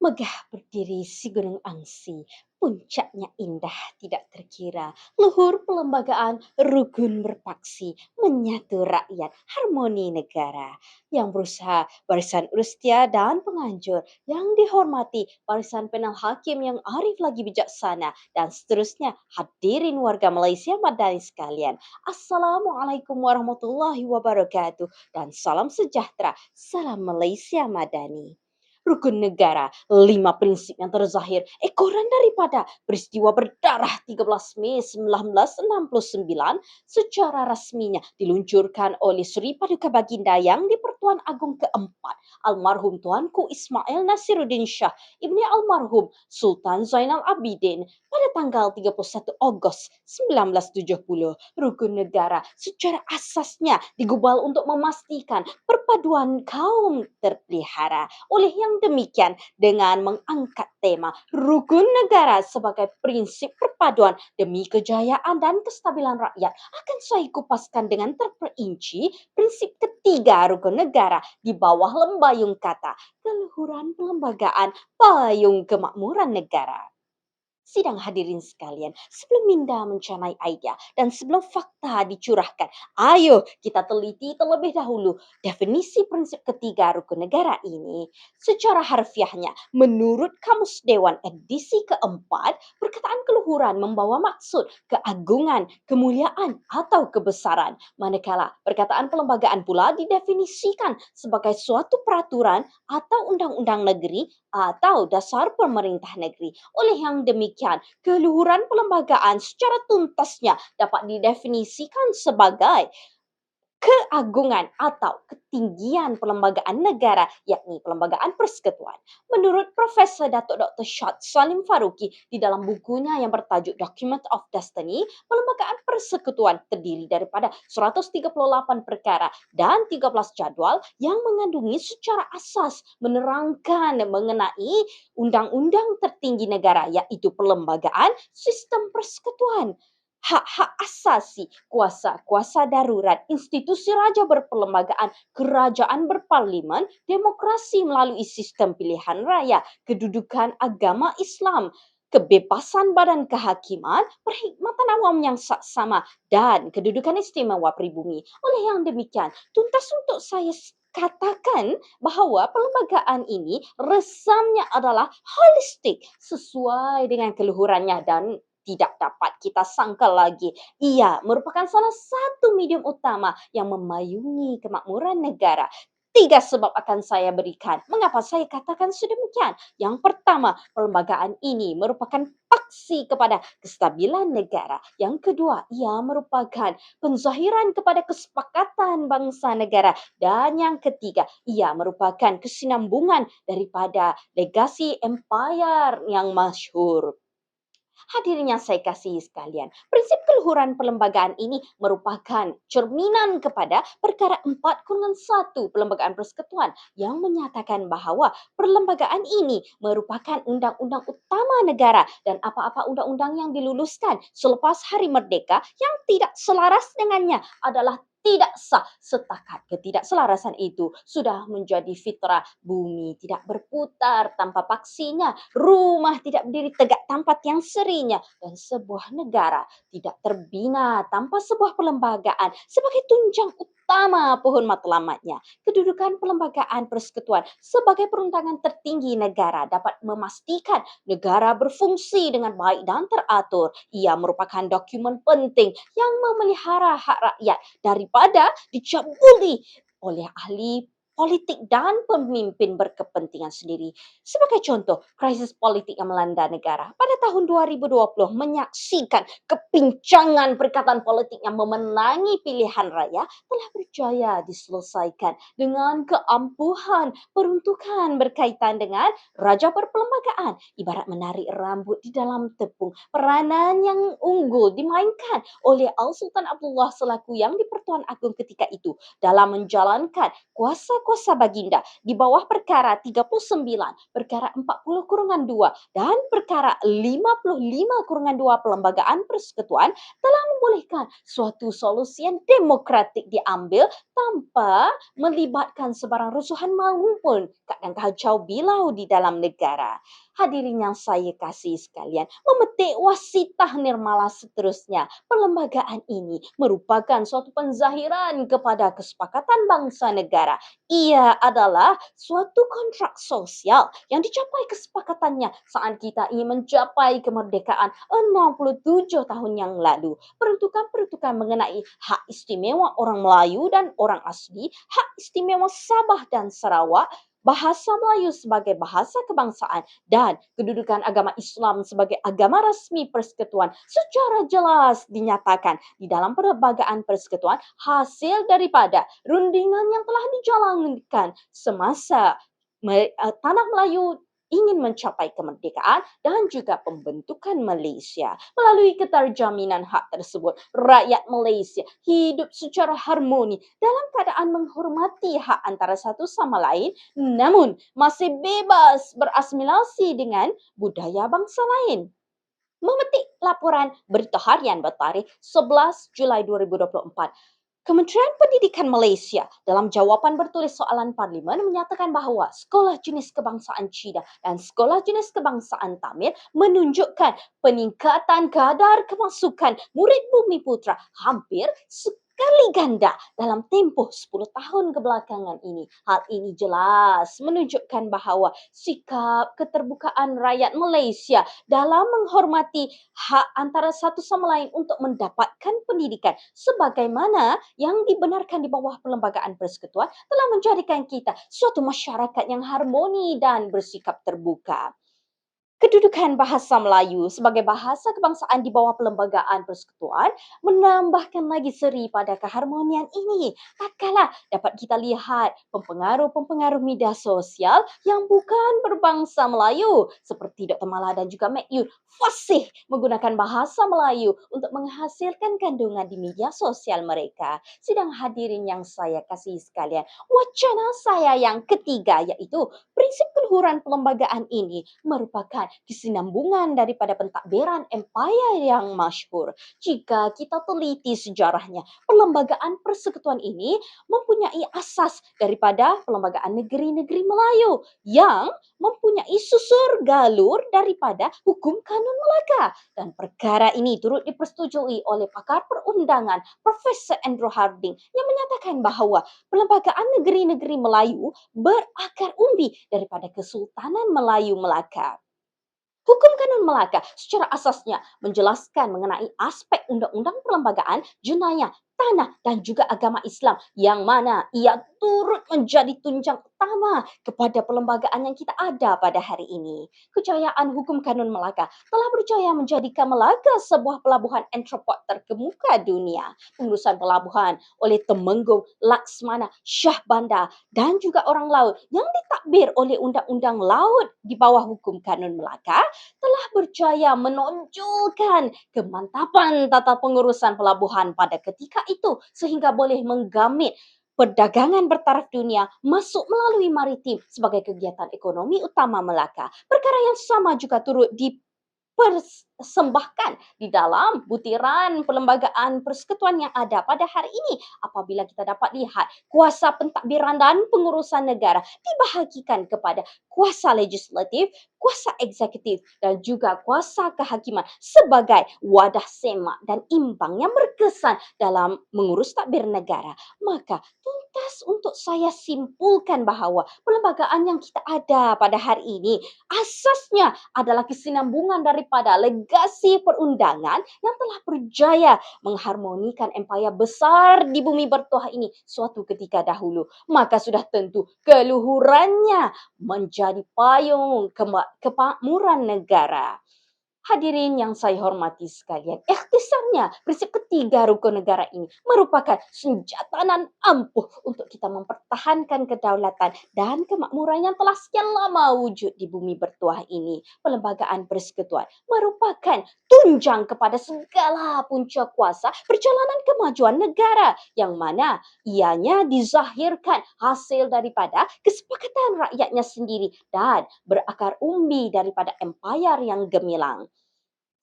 Megah berdiri si gunung Angsi, puncaknya indah tidak terkira. Luhur pelembagaan rukun berpaksi, menyatu rakyat, harmoni negara. Yang berusaha barisan Ustia dan penganjur, yang dihormati barisan penal hakim yang arif lagi bijaksana, dan seterusnya hadirin warga Malaysia Madani sekalian. Assalamualaikum warahmatullahi wabarakatuh dan salam sejahtera, salam Malaysia Madani. Rukun negara, 5 prinsip yang terzahir, ekoran daripada peristiwa berdarah 13 Mei 1969 secara rasminya diluncurkan oleh Sri Paduka Baginda Yang di-Pertuan Agong keempat, almarhum Tuanku Ismail Nasiruddin Shah, ibni almarhum Sultan Zainal Abidin pada tanggal 31 Ogos 1970. Rukun negara secara asasnya digubal untuk memastikan perpaduan kaum terpelihara. Oleh yang demikian, dengan mengangkat tema rukun negara sebagai prinsip perpaduan demi kejayaan dan kestabilan rakyat, akan saya kupaskan dengan terperinci prinsip ketiga rukun negara di bawah lembayung kata keluhuran pelembagaan payung kemakmuran negara. Sidang hadirin sekalian, sebelum minda mencanai idea dan sebelum fakta dicurahkan, ayo kita teliti terlebih dahulu definisi prinsip ketiga rukun negara ini. Secara harfiahnya, menurut Kamus Dewan edisi keempat, perkataan keluhuran membawa maksud keagungan, kemuliaan, atau kebesaran. Manakala perkataan pelembagaan pula didefinisikan sebagai suatu peraturan atau undang-undang negeri atau dasar pemerintah negeri. Oleh yang demikian, keluhuran pelembagaan secara tuntasnya dapat didefinisikan sebagai keagungan atau ketinggian pelembagaan negara, yakni pelembagaan persekutuan. Menurut Profesor Datuk Dr. Shad Salim Faruqi di dalam bukunya yang bertajuk Document of Destiny, pelembagaan persekutuan terdiri daripada 138 perkara dan 13 jadual yang mengandungi secara asas menerangkan mengenai undang-undang tertinggi negara, iaitu pelembagaan sistem persekutuan, hak-hak asasi, kuasa-kuasa darurat, institusi raja berperlembagaan, kerajaan berparlimen, demokrasi melalui sistem pilihan raya, kedudukan agama Islam, kebebasan badan kehakiman, perkhidmatan awam yang saksama, dan kedudukan istimewa pribumi. Oleh yang demikian, tuntas untuk saya katakan bahawa perlembagaan ini resamnya adalah holistik sesuai dengan keluhurannya dan tidak dapat kita sangka lagi. Ia merupakan salah satu medium utama yang memayungi kemakmuran negara. 3 sebab akan saya berikan. Mengapa saya katakan sedemikian? Yang pertama, perlembagaan ini merupakan paksi kepada kestabilan negara. Yang kedua, ia merupakan penzahiran kepada kesepakatan bangsa negara. Dan yang ketiga, ia merupakan kesinambungan daripada legasi empayar yang masyhur. Hadirin yang saya kasihi sekalian, prinsip keluhuran perlembagaan ini merupakan cerminan kepada perkara 4-1 Perlembagaan Persekutuan yang menyatakan bahawa perlembagaan ini merupakan undang-undang utama negara dan apa-apa undang-undang yang diluluskan selepas Hari Merdeka yang tidak selaras dengannya adalah tidak sah. Setakat ketidakselarasan itu sudah menjadi fitrah, bumi tidak berputar tanpa paksinya, rumah tidak berdiri tegak tanpa tiang serinya, dan sebuah negara tidak terbina tanpa sebuah perlembagaan sebagai tunjang utama pohon matlamatnya. Kedudukan perlembagaan persekutuan sebagai perundangan tertinggi negara dapat memastikan negara berfungsi dengan baik dan teratur. Ia merupakan dokumen penting yang memelihara hak rakyat daripada dicabuli oleh ahli politik dan pemimpin berkepentingan sendiri. Sebagai contoh, krisis politik yang melanda negara pada tahun 2020 menyaksikan kepincangan perikatan politik yang memenangi pilihan raya telah berjaya diselesaikan dengan keampuhan peruntukan berkaitan dengan raja berperlembagaan. Ibarat menarik rambut di dalam tepung, peranan yang unggul dimainkan oleh Al Sultan Abdullah selaku yang di-Pertuan Agong ketika itu dalam menjalankan kuasa kuasa baginda di bawah perkara 39, perkara 40-2 dan perkara 55-2 Perlembagaan Persekutuan telah membolehkan suatu solusi yang demokratik diambil tanpa melibatkan sebarang rusuhan maupun keadaan kacau bilau di dalam negara. Hadirin yang saya kasih sekalian, memetik wasitah nirmala seterusnya, perlembagaan ini merupakan suatu penzahiran kepada kesepakatan bangsa negara. Ia adalah suatu kontrak sosial yang dicapai kesepakatannya saat kita ingin mencapai kemerdekaan 67 tahun yang lalu. Peruntukan-peruntukan mengenai hak istimewa orang Melayu dan orang asli, hak istimewa Sabah dan Sarawak, bahasa Melayu sebagai bahasa kebangsaan dan kedudukan agama Islam sebagai agama rasmi persekutuan secara jelas dinyatakan di dalam Perlembagaan Persekutuan hasil daripada rundingan yang telah dijalankan semasa tanah Melayu ingin mencapai kemerdekaan dan juga pembentukan Malaysia. Melalui keterjaminan hak tersebut, rakyat Malaysia hidup secara harmoni dalam keadaan menghormati hak antara satu sama lain, namun masih bebas berasimilasi dengan budaya bangsa lain. Memetik laporan Berita Harian bertarikh 11 Julai 2024. Kementerian Pendidikan Malaysia dalam jawapan bertulis soalan Parlimen menyatakan bahawa Sekolah Jenis Kebangsaan Cina dan Sekolah Jenis Kebangsaan Tamil menunjukkan peningkatan kadar kemasukan murid Bumi Putra hampir sekali ganda dalam tempoh 10 tahun kebelakangan ini. Hal ini jelas menunjukkan bahawa sikap keterbukaan rakyat Malaysia dalam menghormati hak antara satu sama lain untuk mendapatkan pendidikan sebagaimana yang dibenarkan di bawah Perlembagaan Persekutuan telah menjadikan kita suatu masyarakat yang harmoni dan bersikap terbuka. Kedudukan bahasa Melayu sebagai bahasa kebangsaan di bawah Perlembagaan Persekutuan menambahkan lagi seri pada keharmonian ini. Tatkala dapat kita lihat pempengaruh-pempengaruh media sosial yang bukan berbangsa Melayu seperti Dr. Mala dan juga Mek Yun fasih menggunakan bahasa Melayu untuk menghasilkan kandungan di media sosial mereka. Sidang hadirin yang saya kasih sekalian, wacana saya yang ketiga iaitu prinsip keluhuran perlembagaan ini merupakan kesinambungan daripada pentadbiran empayar yang masyhur. Jika kita teliti sejarahnya, perlembagaan persekutuan ini mempunyai asas daripada perlembagaan negeri-negeri Melayu yang mempunyai susur galur daripada hukum kanun Melaka. Dan perkara ini turut dipersetujui oleh pakar perundangan Profesor Andrew Harding yang menyatakan bahawa perlembagaan negeri-negeri Melayu berakar umbi daripada Kesultanan Melayu Melaka. Hukum Kanun Melaka secara asasnya menjelaskan mengenai aspek undang-undang perlembagaan, jenayah, tanah dan juga agama Islam yang mana ia turut menjadi tunjang utama kepada perlembagaan yang kita ada pada hari ini. Kejayaan Hukum Kanun Melaka telah berjaya menjadikan Melaka sebuah pelabuhan entrepot terkemuka dunia. Pengurusan pelabuhan oleh Temenggung, Laksmana, Shah Bandar dan juga orang laut yang ditadbir oleh Undang-Undang Laut di bawah Hukum Kanun Melaka telah berjaya menonjolkan kemantapan tata pengurusan pelabuhan pada ketika itu sehingga boleh menggamit perdagangan bertaraf dunia masuk melalui maritim sebagai kegiatan ekonomi utama Melaka. Perkara yang sama juga turut dipersembahkan di dalam butiran perlembagaan persekutuan yang ada pada hari ini apabila kita dapat lihat kuasa pentadbiran dan pengurusan negara dibahagikan kepada kuasa legislatif, kuasa eksekutif dan juga kuasa kehakiman sebagai wadah semak dan imbang yang berkesan dalam mengurus tadbir negara. Maka tuntas untuk saya simpulkan bahawa perlembagaan yang kita ada pada hari ini asasnya adalah kesinambungan daripada legasi perundangan yang telah berjaya mengharmonikan empayar besar di bumi bertuah ini suatu ketika dahulu. Maka sudah tentu keluhurannya menjadi payung kemakmuran negara. Hadirin yang saya hormati sekalian, ikhtisarnya prinsip ketiga rukun negara ini merupakan senjata nan ampuh untuk kita mempertahankan kedaulatan dan kemakmuran yang telah sekian lama wujud di bumi bertuah ini. Pelembagaan persekutuan merupakan tunjang kepada segala punca kuasa perjalanan kemajuan negara yang mana ianya dizahirkan hasil daripada kesepakatan rakyatnya sendiri dan berakar umbi daripada empayar yang gemilang.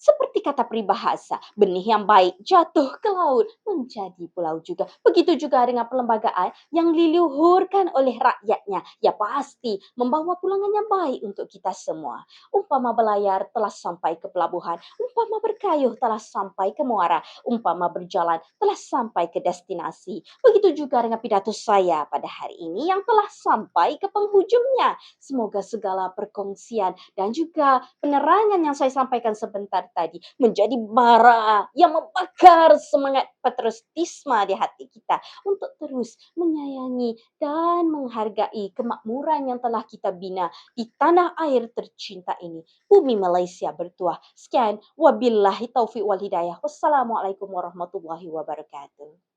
Seperti kata peribahasa, benih yang baik jatuh ke laut menjadi pulau juga. Begitu juga dengan perlembagaan yang diluhurkan oleh rakyatnya. Ya pasti membawa pulangan yang baik untuk kita semua. Umpama belayar telah sampai ke pelabuhan, umpama berkayuh telah sampai ke muara, umpama berjalan telah sampai ke destinasi. Begitu juga dengan pidato saya pada hari ini yang telah sampai ke penghujungnya. Semoga segala perkongsian dan juga penerangan yang saya sampaikan sebentar tadi menjadi bara yang membakar semangat patriotisme di hati kita untuk terus menyayangi dan menghargai kemakmuran yang telah kita bina di tanah air tercinta ini, bumi Malaysia bertuah. Sekian, wabillahi taufiq wal hidayah. Wassalamualaikum warahmatullahi wabarakatuh.